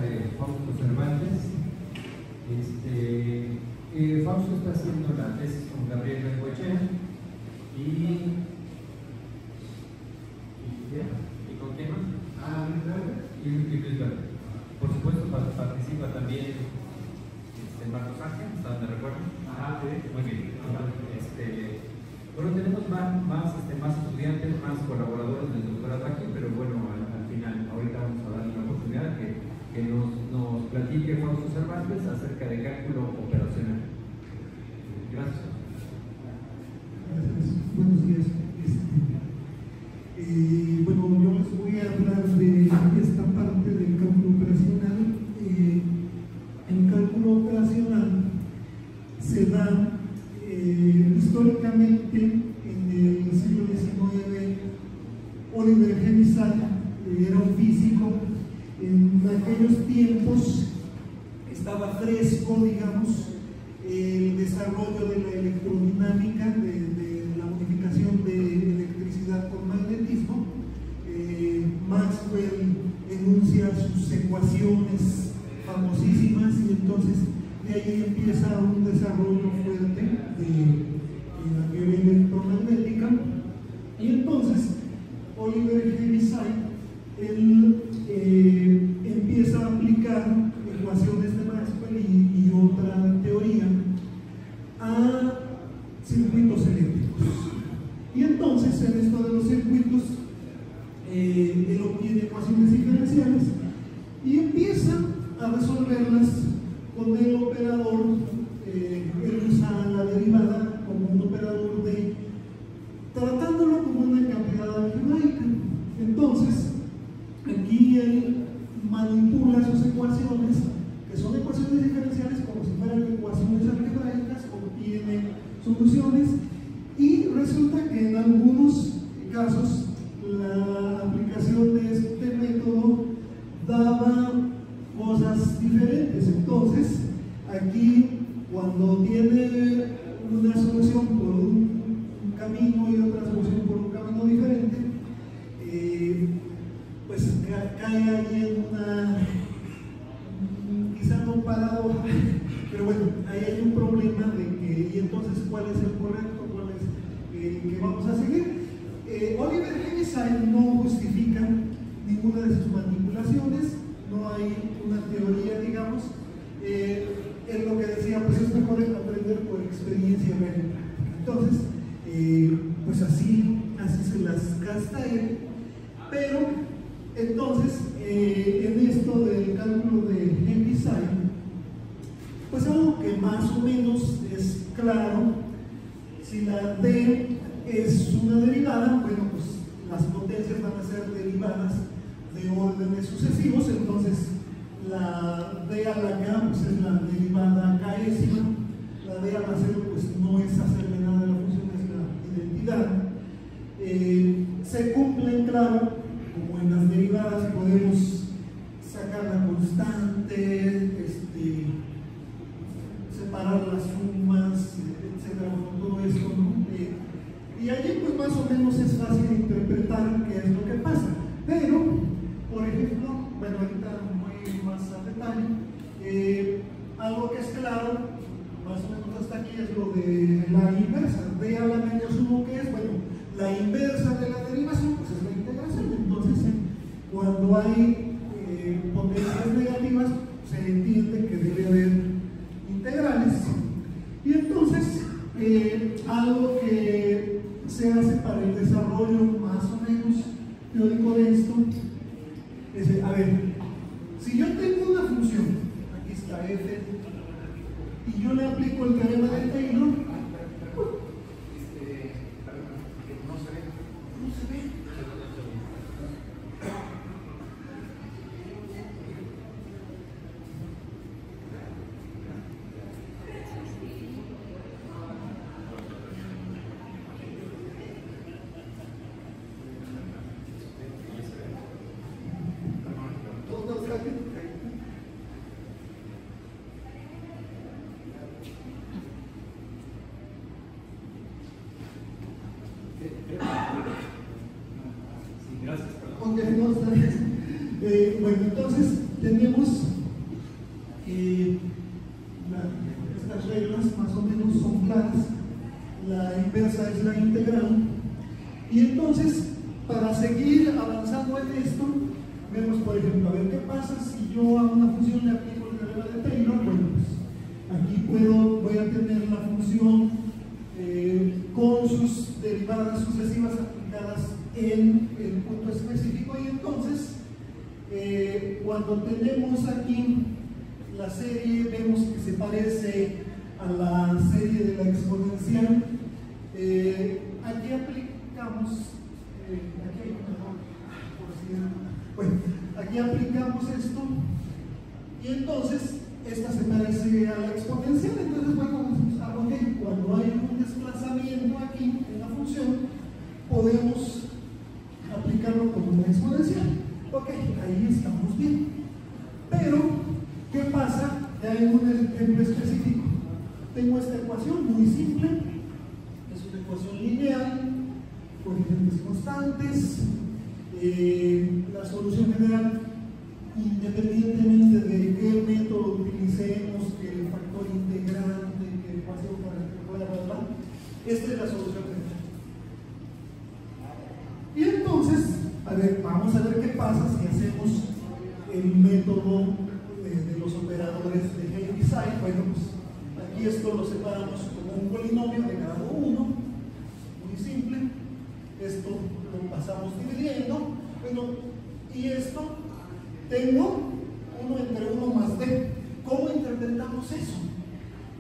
de Fausto Cervantes. Fausto está haciendo la tesis con Gabriel Bengoechea y con quién más? Y Luis Verde. Por supuesto participa también Marcos Ángel, ¿están de acuerdo? Sí. Muy bien. Bueno, tenemos más estudiantes, más colaboradores del doctorado aquí, pero bueno, al final, ahorita vamos a darle la oportunidad que nos platique Fausto Cervantes acerca de cálculo operacional. Gracias. Gracias. Buenos días. Bueno, yo les voy a hablar de esta parte del cálculo operacional. El cálculo operacional se da históricamente en el siglo XIX. Oliver Heaviside era un físico. En aquellos tiempos estaba fresco, digamos, el desarrollo de la electrodinámica, de la modificación de electricidad por magnetismo. Maxwell enuncia sus ecuaciones famosísimas y entonces de ahí empieza un desarrollo fuerte de la teoría electromagnética. Y entonces Oliver Heaviside empieza a aplicar ecuaciones de Maxwell y otra teoría a circuitos eléctricos. Y entonces en esto de los circuitos él obtiene ecuaciones diferenciales y empieza a resolverlas con el operador. Él usa la derivada como un operador tratándolo como una cantidad algebraica. Entonces aquí él manipula sus ecuaciones, que son ecuaciones diferenciales, como si fueran ecuaciones algebraicas, obtiene soluciones, y resulta que en algunos casos la aplicación de este método daba cosas diferentes. Entonces aquí, cuando tiene una solución por un camino y otra solución por un camino diferente, pues cae ahí en una, quizá no paradoja, pero bueno, ahí hay un problema de que, y entonces, ¿cuál es el correcto? ¿Cuál es el que vamos a seguir? Oliver Heaviside no justifica ninguna de sus manipulaciones, no hay una teoría, digamos. Él lo que decía, pues es mejor aprender por experiencia real y práctica. Entonces, pues así se las gasta él. Pero entonces, en esto del cálculo de Heaviside, pues algo que más o menos es claro: si la D es una derivada, bueno, pues las potencias van a ser derivadas de órdenes sucesivos. Entonces la D a la K pues es la derivada K'ésima, la D a la 0 pues no es hacerle nada de la función, es la identidad. Se cumplen, claro, como en las derivadas podemos sacar la constante, separar las sumas, etcétera, todo esto, ¿no? Y allí pues más o menos es fácil interpretar qué es lo que pasa. Pero, por ejemplo, bueno, ahorita muy más a detalle, algo que es claro, más o menos hasta aquí, es lo de la inversa. D a la menos 1, ¿qué es? Bueno, la inversa de la derivación pues es la integración. Entonces, cuando hay potencias negativas, se entiende que debe haber integrales. Y entonces, algo que se hace para el desarrollo más o menos teórico de esto es, a ver, si yo tengo una función, aquí está f, y yo le aplico el teorema de Taylor, no se ve. Bueno, entonces tenemos estas reglas más o menos son claras. La inversa es la integral. Y entonces, para seguir avanzando en esto, vemos, por ejemplo, a ver qué pasa si yo a una función le aplico el teorema de Taylor. Bueno, pues aquí voy a tener la función con sus derivadas sucesivas aplicadas en el punto específico, y entonces cuando tenemos aquí la serie, vemos que se parece a la serie de la exponencial. Aquí aplicamos aquí aplicamos esto, y entonces esta se parece a la exponencial. Entonces, bueno, okay, cuando hay un desplazamiento aquí en la función, podemos aplicarlo como una exponencial. Ok, ahí estamos bien. Pero, ¿qué pasa? Ya en un ejemplo específico, tengo esta ecuación muy simple, es una ecuación lineal, coeficientes constantes. La solución general, independientemente de qué método utilicemos, que el factor integrante, que ecuación para esta es la solución general. Y entonces, a ver, vamos a ver qué pasa si hacemos el método de los operadores de Heaviside. Bueno, pues aquí esto lo separamos como un polinomio de grado 1, muy simple. Esto lo pasamos dividiendo. Bueno, y esto tengo 1 entre 1 más d. ¿Cómo interpretamos eso?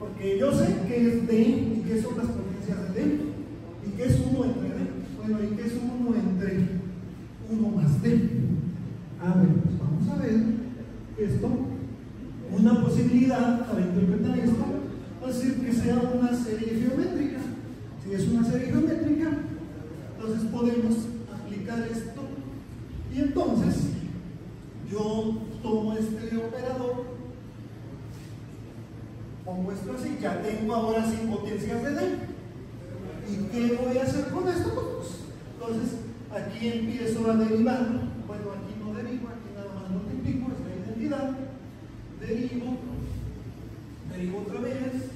Porque yo sé que es d y que son las potencias de d, y que es 1 entre d. Bueno, y que es 1 entre 1 más d. Bueno, pues vamos a ver esto. Una posibilidad para interpretar esto va a ser que sea una serie geométrica. Si es una serie geométrica, entonces podemos aplicar esto, y entonces yo tomo este operador, pongo esto así, ya tengo ahora sí potencias de d. ¿Y qué voy a hacer con esto? Pues, entonces aquí empiezo a derivar. Bueno, aquí no derivo, aquí nada más multiplico, es la identidad. Derivo otra vez,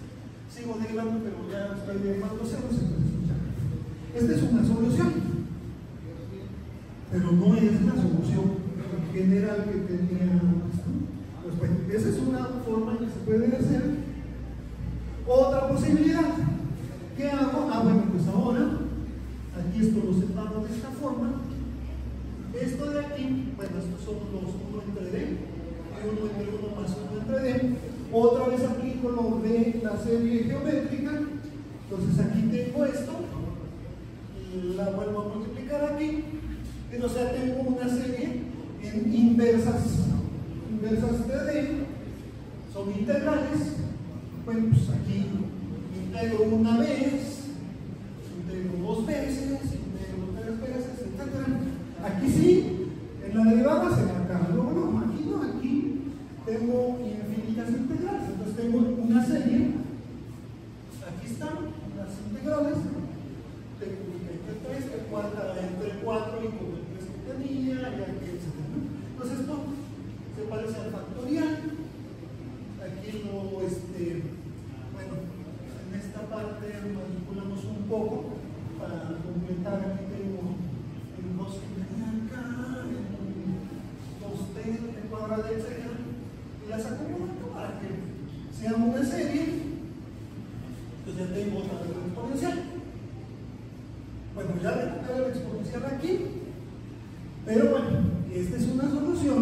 sigo derivando, pero ya estoy derivando ceros, entonces ya. Esta es una solución, pero no es la solución general que tenía esto. Pues bueno, esa es una forma en que se puede hacer. Otra posibilidad, ¿qué hago? Bueno, pues ahora aquí esto lo separo de esta forma. Esto de aquí, bueno, estos son los 1 entre d, y 1 entre 1 más 1 entre d. Otra vez aplico lo de la serie geométrica. Entonces aquí tengo esto, la vuelvo a multiplicar aquí, o sea, tengo una serie en inversas de d, son integrales. Bueno, pues aquí integro una vez, integro 2 veces, integro 3 veces, etc. Aquí sí, en la derivada se me acaba. Luego no, aquí no, aquí tengo infinitas integrales. Entonces tengo una serie, aquí están las integrales, tengo entre 3, que cuadra entre 4 y con el 3 que tenía, y aquí, etc. Entonces esto se parece al factorial. Aquí no, bueno, en esta parte manipulamos un poco para completar. Aquí tengo el 2 que tenía acá, el 2t, el cuadrado, etc. Y las acomodo para que sea una serie. Entonces ya tengo otra vez la exponencial. Bueno, ya recupero la exponencial aquí, pero bueno, esta es una solución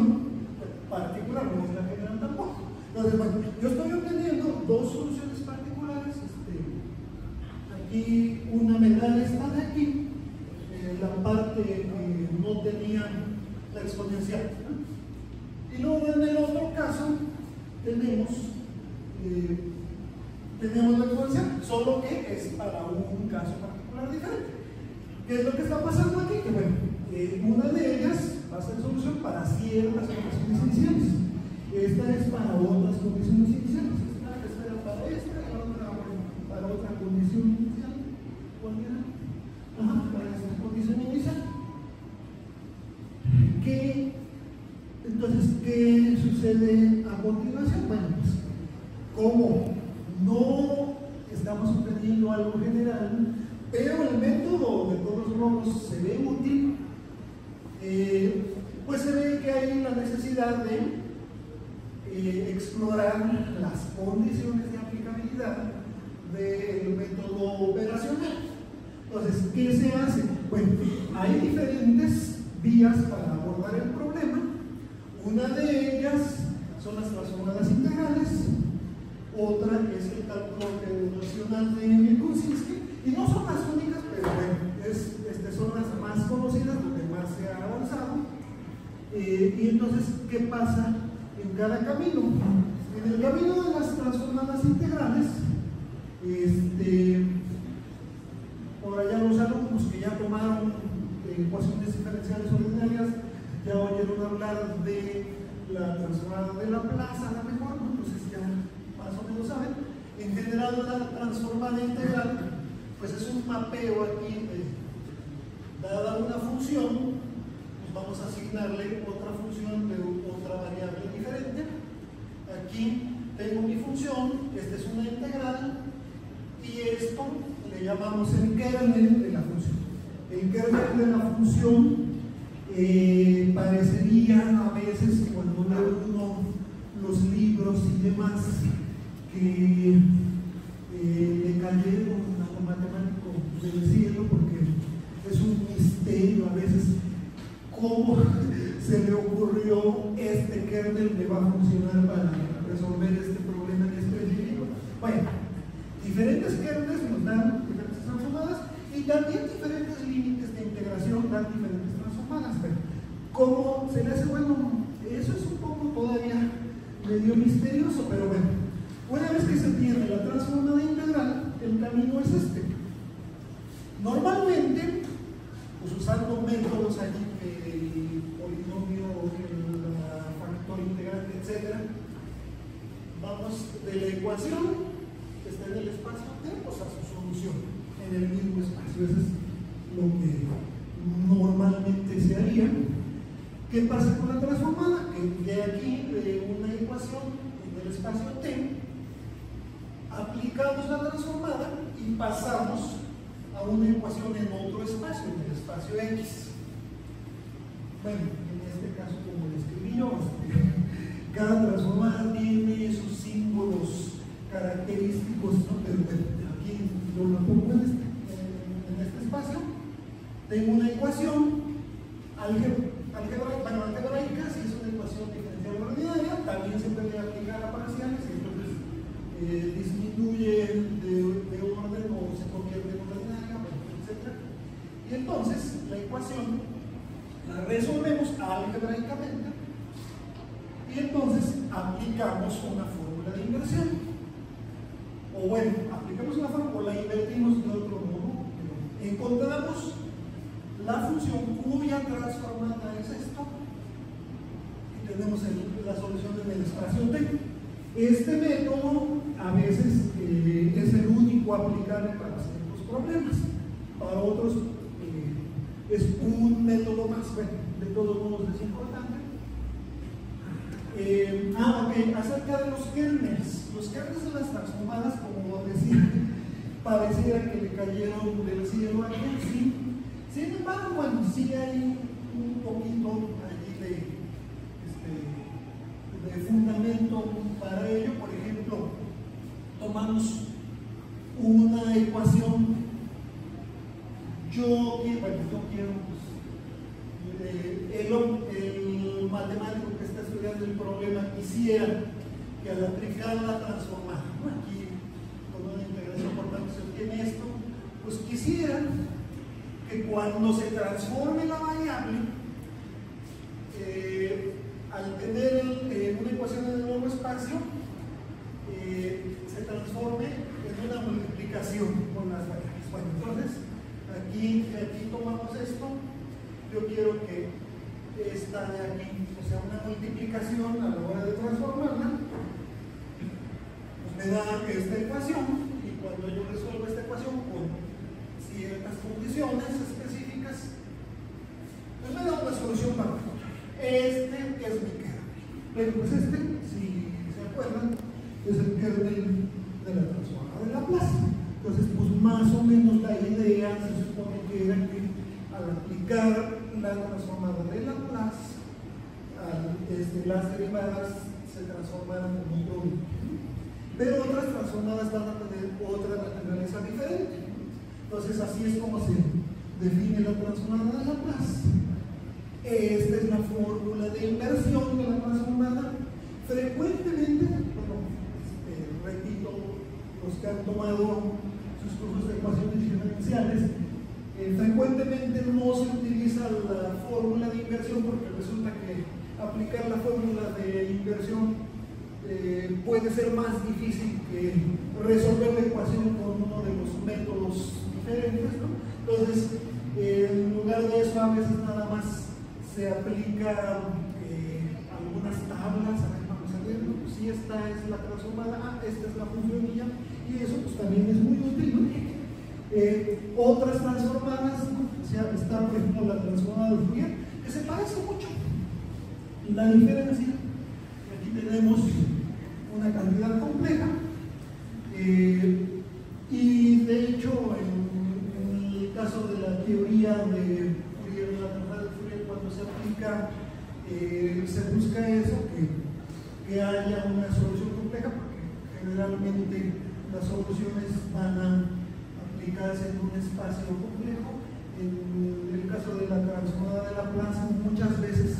particular, no es la general tampoco. Entonces, bueno, yo estoy obteniendo dos soluciones particulares. Aquí una me da esta de aquí, la parte que no tenía la exponencial, ¿no? Y luego en el otro caso tenemos la exponencial, solo que es para un caso particular diferente. ¿Qué es lo que está pasando aquí? Que bueno, una de ellas va a ser solución para ciertas condiciones iniciales. Esta es para otras condiciones iniciales. Esta era para esta y para otra condición inicial. ¿Cuál era? Para esta condición inicial. Entonces, ¿qué sucede a continuación? Bueno, pues, como no estamos obteniendo algo general, pero el método de todos modos se ve útil, pues se ve que hay la necesidad de explorar las condiciones de aplicabilidad del método operacional. Entonces, ¿qué se hace? Bueno, hay diferentes vías para abordar el problema. Una de ellas son las transformadas integrales, otra es el cálculo nocional de Minkowski, y no son las únicas, pero bueno, son las más conocidas, donde más se ha avanzado. Y entonces, ¿qué pasa en cada camino? En el camino de las transformadas integrales, por allá los alumnos que ya tomaron ecuaciones diferenciales ordinarias ya oyeron hablar de la transformada de Laplace, a lo mejor, entonces ya más o menos saben. En general, la transformada integral pues es un mapeo aquí dada una función, pues vamos a asignarle otra función de otra variable diferente. Aquí tengo mi función, esta es una integral, y esto le llamamos el kernel de la función. El kernel de la función parecería a veces, cuando leo uno los libros y demás, que le cayeron a un matemático del cielo, porque es un misterio a veces cómo se le ocurrió este kernel que va a funcionar para resolver este problema en específico. Bueno, diferentes kernels nos dan diferentes transformadas, y también diferentes límites de integración dan diferentes transformadas. Pero ¿cómo se le hace? Bueno, eso es un poco todavía medio misterioso, pero bueno, una vez que se tiene la transformada integral, el camino es este. Normalmente, pues usando métodos allí, el polinomio, el factor integrante, etc., vamos de la ecuación que está en el espacio T, pues a su solución en el mismo espacio. Eso es lo que normalmente se haría. ¿Qué pasa con la transformada? Que de aquí, de una ecuación en el espacio T, aplicamos la transformada y pasamos a una ecuación en otro espacio, en el espacio X. Bueno, en este caso, como lo escribí yo, cada transformada tiene sus símbolos característicos, ¿no? Pero bueno, aquí yo lo pongo en este espacio. Tengo una ecuación algebraica, si es una ecuación diferencial ordinaria, también se puede aplicar a parciales, entonces disminuye de orden o se convierte en ordinaria, etc. Y entonces la ecuación la resolvemos algebraicamente y entonces aplicamos una fórmula de inversión. O bueno, aplicamos una fórmula o la invertimos de otro modo. Encontramos la función cuya transformada es esto y tenemos la solución en el espacio T. Este método a veces es el único aplicable para ciertos problemas, para otros es un método más. Bueno, de todos modos es importante. Ok, acerca de los kernels. Los kernels de las transformadas, como decía, pareciera que le cayeron del cielo a aquel, sí. Sin embargo, bueno, sí hay un poquito allí de fundamento para ello. Por ejemplo, tomamos una ecuación. Yo quiero, el matemático que está estudiando el problema quisiera que al aplicar la transformada, ¿no? Aquí con una integración por tanto se obtiene esto, pues quisiera que cuando se transforme la variable, al tener una ecuación en el nuevo espacio, se transforme en una multiplicación con las variables. Bueno, entonces aquí tomamos esto. Yo quiero que esta de aquí, o sea, una multiplicación a la hora de transformarla, pues me da esta ecuación, y cuando yo resuelvo esta ecuación con ciertas condiciones específicas, pues me da una solución particular. Este es mi kernel. Pero pues este, si se acuerdan, es el kernel de la transformada de Laplace. Entonces, pues más o menos la idea se supone que era que al aplicar la transformada de Laplace, las derivadas se transformaran en un producto. Pero otras transformadas van a tener otra naturaleza diferente. Entonces, así es como se define la transformada de Laplace. Esta es la fórmula de inversión de la transformada. Frecuentemente, bueno, repito, los que han tomado sus cursos de ecuaciones diferenciales, frecuentemente no se utiliza la fórmula de inversión porque resulta que aplicar la fórmula de inversión puede ser más difícil que resolver la ecuación con uno de los métodos diferentes, ¿no? Entonces, en lugar de eso, a veces nada más se aplica algunas tablas. A ver, vamos a ver, ¿no? Pues si esta es la transformada, esta es la función y eso pues también es muy útil, ¿no? Otras transformadas, ¿no? O sea, está por ejemplo la transformada de Fourier, que se parece mucho. La diferencia, aquí tenemos una cantidad compleja, y de hecho en el caso de la teoría de Fourier, la transformada de Fourier, cuando se aplica, se busca eso, que haya una solución compleja, porque generalmente las soluciones van a aplicarse en un espacio complejo. En el caso de la transformada de Laplace, muchas veces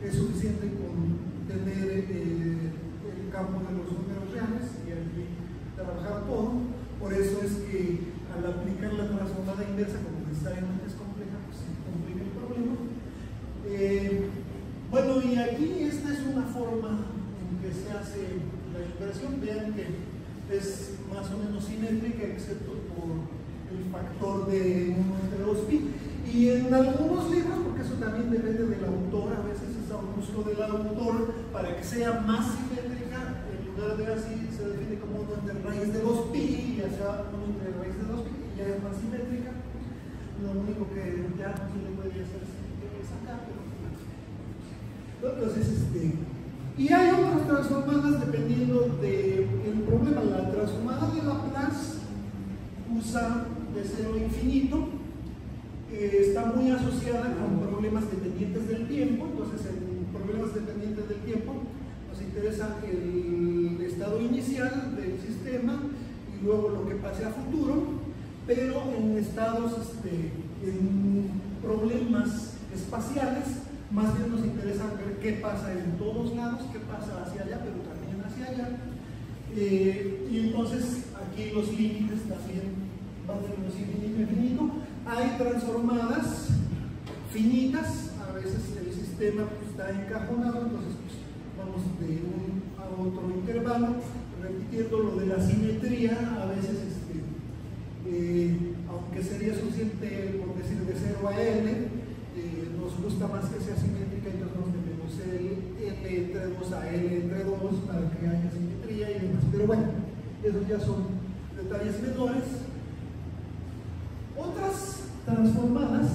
es suficiente con tener el campo de los números reales y allí trabajar todo. Por eso es que al aplicar la transformada inversa, como necesariamente es compleja, pues se complica el problema. Bueno, y aquí esta es una forma en que se hace la inversión. Vean que es más o menos simétrica, excepto por el factor de 1 entre 2pi. Y en algunos libros, porque eso también depende del autor, a veces es a gusto del autor, para que sea más simétrica, en lugar de así se define como 1 entre raíz de 2pi, y ya sea 1 entre raíz de 2pi, y ya es más simétrica. Lo único que ya no se le puede hacer es sacar, pero entonces, y hay otras transformadas dependiendo del problema. La transformada de Laplace usa de cero infinito, está muy asociada con problemas dependientes del tiempo. Entonces, en problemas dependientes del tiempo nos interesa el estado inicial del sistema y luego lo que pase a futuro, pero en estados, en problemas espaciales, más bien nos interesa ver qué pasa en todos lados, qué pasa hacia allá, pero también hacia allá. Y entonces aquí los límites también van de menos infinito a infinito. Hay transformadas finitas, a veces el sistema pues, está encajonado, entonces pues, vamos de un a otro intervalo, repitiendo lo de la simetría. A veces aunque sería suficiente por decir de 0 a n, nos gusta más que sea simétrica, entonces nos debemos L entre 2 a L entre 2 para que haya simetría y demás. Pero bueno, esos ya son detalles menores. Otras transformadas,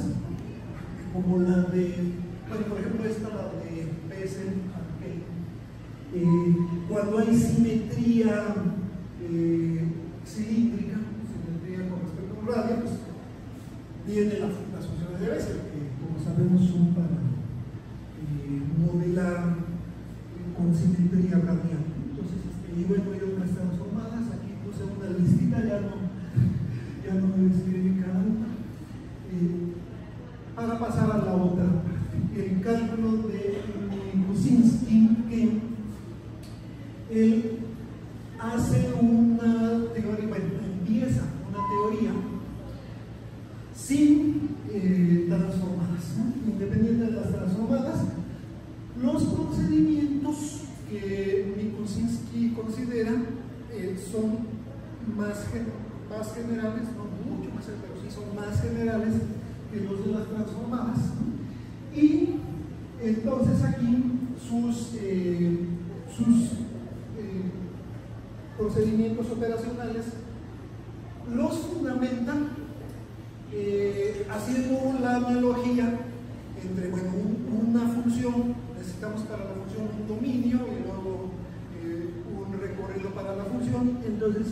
como la de, bueno, por ejemplo esta, la de Bessel, cuando hay simetría cilíndrica, simetría con respecto a un radio, pues viene las funciones de Bessel, que como sabemos son para modelar con simetría radial. Entonces, y bueno, hay otras transformadas. Aquí puse una listita, ya no me escribí cada una. Para pasar a la otra, el cálculo de Kuczynski, que él hace una teoría, bueno, empieza una teoría sin transformadas, ¿no? Independiente de las transformadas, los procedimientos que Kuczynski considera son más generales, no mucho más, pero sí son más generales que los de las transformadas, ¿no? Y entonces aquí sus procedimientos operacionales los fundamentan haciendo la analogía entre, bueno, una función función, necesitamos para la función un dominio y luego un recorrido para la función. Entonces,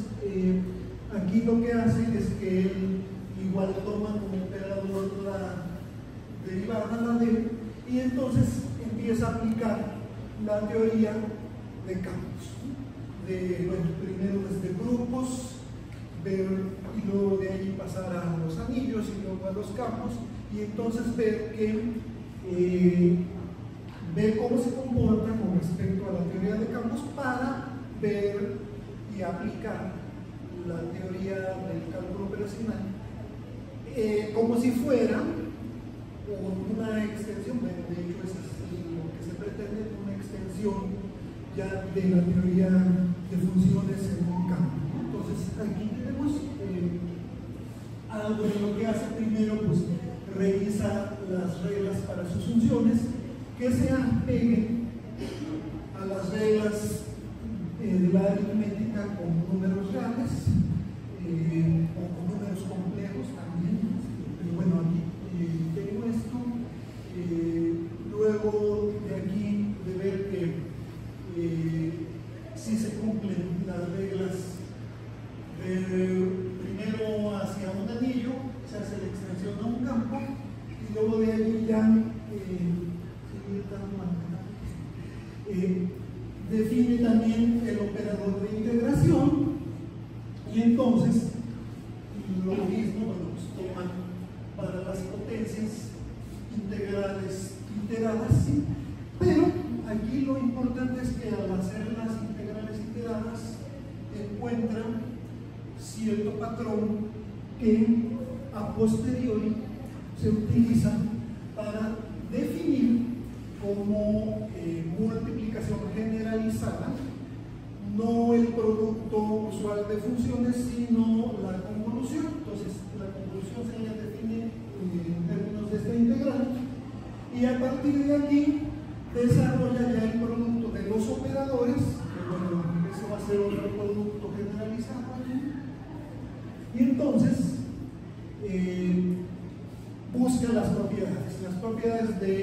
aquí lo que hace es que él igual toma como operador la derivada, la D, y entonces empieza a aplicar la teoría de campos. Bueno, primero desde grupos, y luego de ahí pasar a los anillos y luego a los campos, y entonces ver cómo se comporta con respecto a la teoría de campos para ver y aplicar la teoría del cálculo operacional como si fuera una extensión. De hecho eso es lo que se pretende, una extensión ya de la teoría de funciones en un campo. Entonces aquí tenemos algo de lo que hace primero, pues revisa las reglas para sus funciones que se apeguen a las reglas de la aritmética con números reales o con números complejos también. Pero bueno, aquí tengo esto. Luego de aquí de ver que si se cumplen las reglas primero hacia un anillo, se hace la extensión a un campo y luego de ahí ya define también el operador de integración, y entonces lo mismo, bueno, pues toman para las potencias integrales iteradas, ¿sí? Pero aquí lo importante es que al hacer las integrales iteradas encuentran cierto patrón que a posteriori se utiliza para definir como multiplicación generalizada no el producto usual de funciones, sino la convolución. Entonces, la convolución se la define en términos de esta integral, y a partir de aquí desarrolla ya el producto de los operadores, que bueno, eso va a ser otro producto generalizado aquí, y entonces busca las propiedades de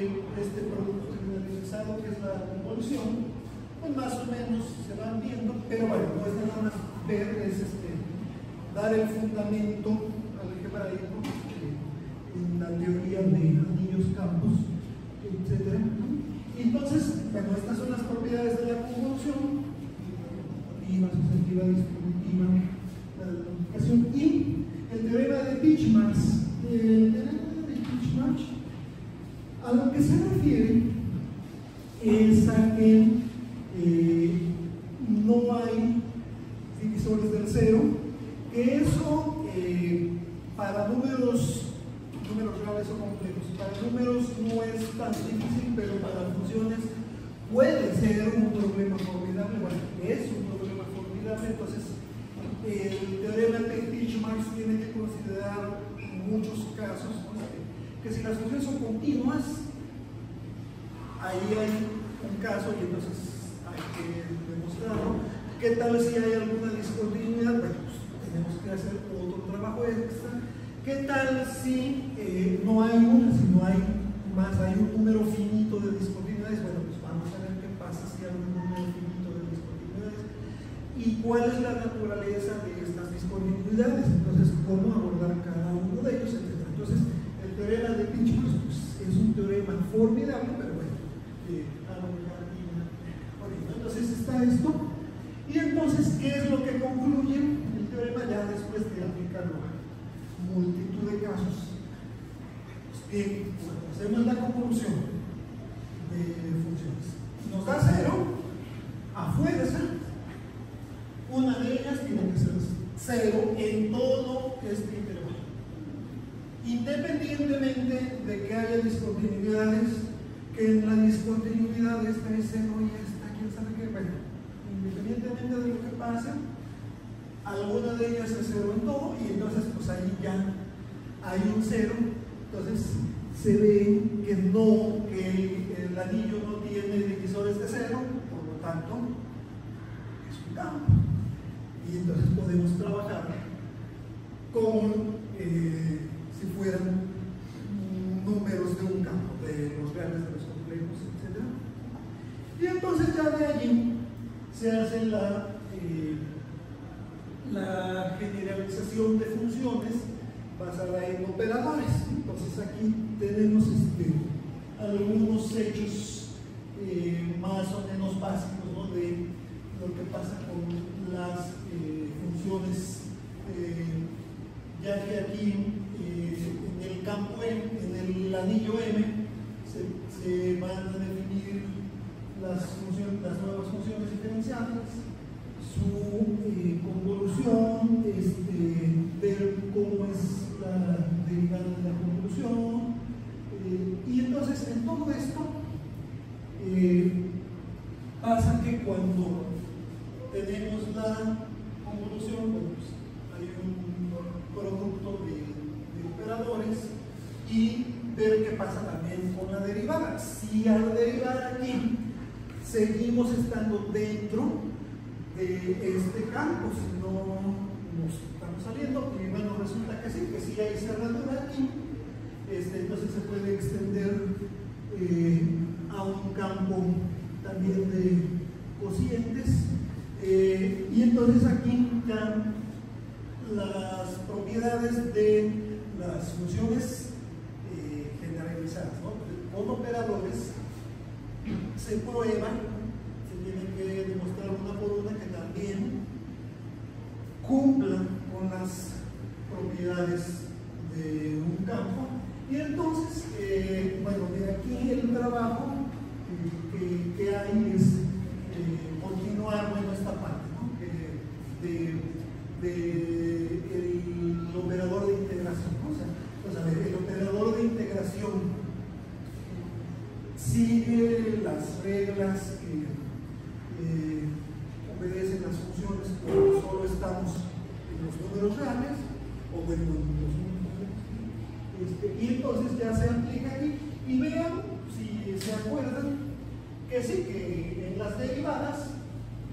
este producto generalizado, que es la convolución. Pues más o menos se van viendo, pero bueno, no es nada más ver, es dar el fundamento algebraico en la teoría de anillos, campos, etc. Entonces, bueno, estas son las propiedades de la convolución: distributiva, sucesiva, distributiva, la multiplicación, y el teorema de Titchmarsh. El teorema de Titchmarsh a lo que se refiere es a que no hay divisores del cero, que eso para números reales o complejos, para números no es tan difícil, pero para funciones puede ser un problema formidable. Bueno, es un problema formidable. Entonces el teorema de Titchmarsh tiene que considerar en muchos casos, ¿no?, que si las funciones son continuas, ahí hay un caso y entonces hay que demostrarlo. ¿Qué tal si hay alguna discontinuidad? Bueno, pues tenemos que hacer otro trabajo extra. ¿Qué tal si no hay una, sino hay más, hay un número finito de discontinuidades? Bueno, pues vamos a ver qué pasa si hay un número finito de discontinuidades y cuál es la naturaleza de estas discontinuidades. Entonces, cómo abordar cada uno de ellos, etc. Entonces, el teorema de Titchmarsh pues, es un teorema formidable, pero bueno, entonces está esto. Y entonces, ¿qué es lo que concluye el teorema ya después de aplicarlo a multitud de casos? Pues que cuando hacemos la convolución de funciones nos da cero, a fuerza una de ellas tiene que ser cero en todo este intervalo, independientemente de que haya discontinuidades, que en la discontinuidad esta es cero y esta quién sabe qué. Bueno, independientemente de lo que pasa, alguna de ellas es cero en todo, y entonces pues ahí ya hay un cero. Entonces se ve que el anillo no tiene divisores de cero, por lo tanto es un campo, y entonces podemos trabajar con si fueran números de un campo, de los reales, de los complejos, etc. entonces ya de allí se hace la generalización de funciones basada en operadores. Entonces aquí tenemos algunos hechos más o menos básicos, ¿no?, de lo que pasa con las funciones, ya que aquí en el campo M, en el anillo M, se van a definir las nuevas funciones diferenciables, su convolución, ver cómo es la derivada de la convolución, y entonces en todo esto pasa que cuando tenemos la convolución, bueno, pues hay un producto de operadores, y ver qué pasa también con la derivada. Si al derivar aquí seguimos estando dentro de este campo, si no nos estamos saliendo, y bueno, resulta que sí, que si hay cerradura aquí, entonces se puede extender a un campo también de cocientes, y entonces aquí ya las propiedades de las funciones generalizadas, ¿no?, con operadores se prueban. Tienen que demostrar una por una que también cumplan con las propiedades de un campo. Y entonces, bueno, de aquí el trabajo que hay es continuar, bueno, esta parte, ¿no?, el operador de integración, ¿no? O sea, el operador de integración sigue las reglas que obedecen las funciones cuando solo estamos en los números reales, o bueno, en los números, y entonces ya se aplica aquí, y vean, si se acuerdan, que sí, que en las derivadas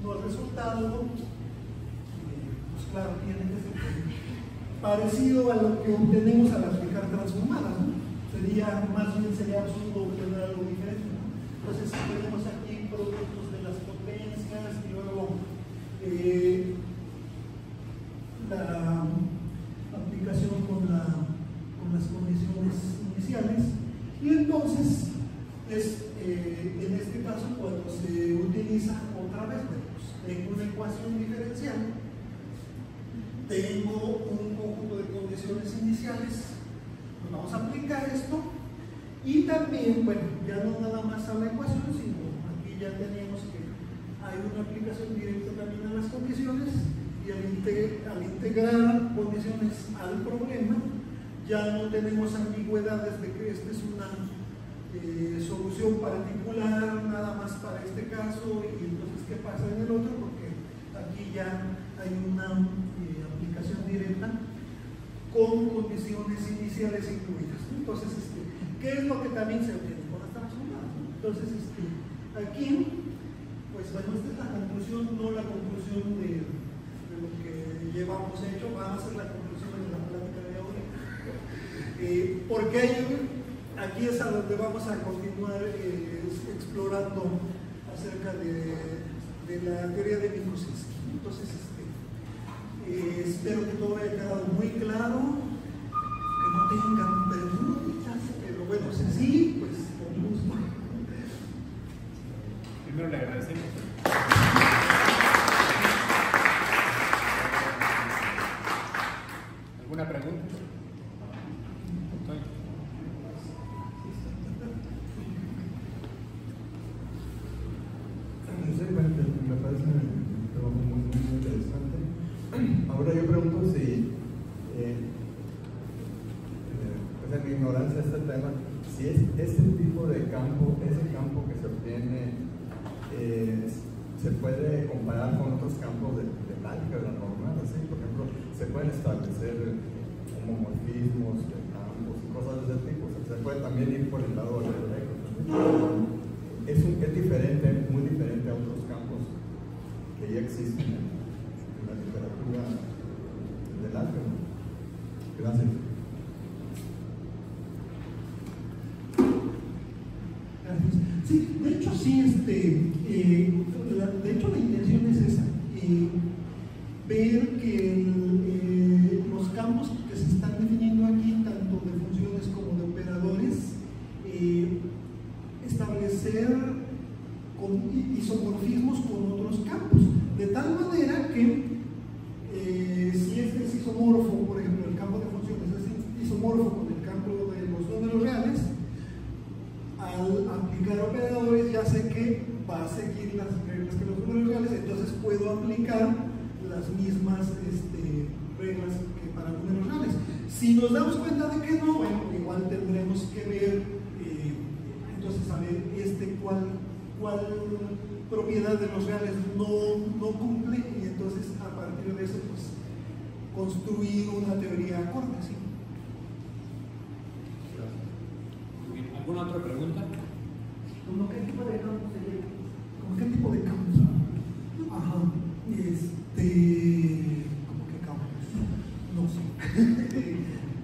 no el resultado, pues claro, tiene que ser parecido a lo que obtenemos al aplicar transformadas, ¿no? Más bien sería absurdo obtener algo diferente, ¿no? Entonces tenemos aquí productos de las potencias, y luego la aplicación con las condiciones iniciales, y entonces es en este caso cuando se utiliza otra vez, pues, tengo una ecuación diferencial, tengo un conjunto de condiciones iniciales, pues vamos a aplicar esto, y también, bueno, ya no nada más a la ecuación, sino aquí ya tenemos que hay una aplicación directa también a las condiciones, y al integrar condiciones al problema, ya no tenemos ambigüedades de que esta es una solución particular nada más para este caso, y entonces qué pasa en el otro, porque aquí ya hay una aplicación directa con condiciones iniciales incluidas. Entonces, ¿qué es lo que también se obtiene con las transformadas? Entonces, aquí, pues bueno, esta es la conclusión, no la conclusión de lo que llevamos hecho, va a ser la conclusión de la plática de ahora, porque aquí es a donde vamos a continuar explorando acerca de la teoría de Minkowski. Entonces, espero que todo haya quedado muy claro, que no tengan preguntas, pero bueno, si sí, pues con gusto. Primero le agradecemos. ¿Alguna pregunta? Me parece un trabajo muy interesante. Ahora yo pregunto si, pues en mi ignorancia de este tema, si es ese tipo de campo, ese campo que se obtiene, se puede comparar con otros campos de álgebra normal, así, por ejemplo, se pueden establecer homomorfismos de campos y cosas de ese tipo, o sea, se puede también ir por el lado del electro. Es diferente, muy diferente a otros campos que ya existen en la literatura del álgebra. Gracias. Gracias. Sí, de hecho sí, de hecho la intención es esa, ver que los campos que se están definiendo aquí, tanto de funciones como de operadores, establecer isomorfismos con otros campos, de tal manera que si este es isomorfo, por ejemplo, el campo de funciones es isomorfo con el campo de los números reales, al aplicar operadores ya sé que va a seguir las reglas que los números reales, entonces puedo aplicar las mismas reglas que para números reales. Si nos damos cuenta de que no, bueno, igual tendremos que ver, entonces a ver cuál propiedad de los reales no cumple, y entonces a partir de eso pues construir una teoría acorde, ¿sí? ¿Alguna otra pregunta? ¿Cómo qué tipo de campos sería? ¿Cómo qué tipo de campos? Ajá, ¿cómo qué campos? No sé.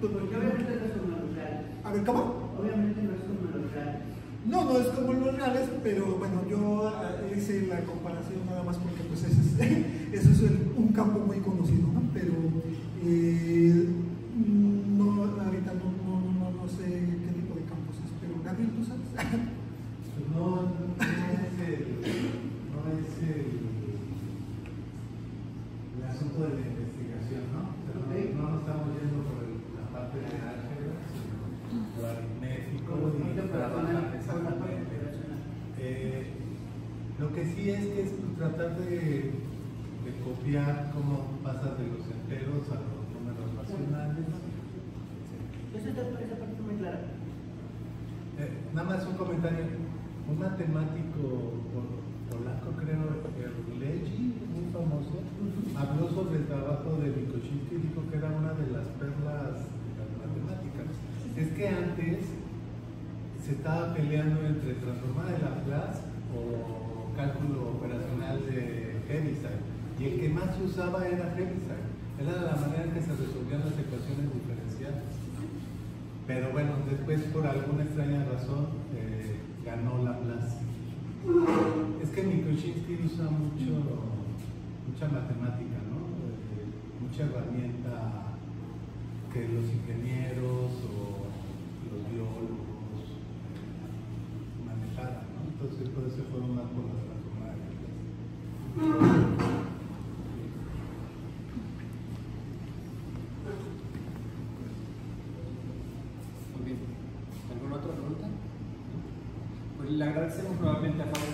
Porque obviamente no es como los reales. A ver, ¿cómo? Obviamente no es como los reales. No es como los reales, pero bueno, yo hice la comparación nada más porque pues ese es un campo muy conocido, ¿no? Pero no, ahorita no sé qué tipo de campos es, pero Gabriel, ¿tú sabes? No es el asunto de la investigación, ¿no? Pero no nos estamos yendo por la parte de álgebra, sino por aritmético y trabajar exactamente. Lo que sí es que es tratar de copiar cómo pasas de los enteros a los números racionales. Esa parte es muy clara. Nada más un comentario. Un matemático polaco, creo, Leggi, muy famoso, habló sobre el trabajo de Mikołajski y dijo que era una de las perlas de las matemáticas. Es que antes se estaba peleando entre transformar de Laplace o cálculo operacional de Heaviside, y el que más se usaba era Heaviside. Era la manera en que se resolvían las ecuaciones diferenciales. Pero bueno, después por alguna extraña razón ganó Laplace. Es que Mikołajski usa mucha matemática, ¿no? Mucha herramienta que los ingenieros o los biólogos manejaran, ¿no? Entonces por eso fueron más por las transformadas. ¿Alguna otra pregunta? Pues le agradecemos nuevamente a Pablo.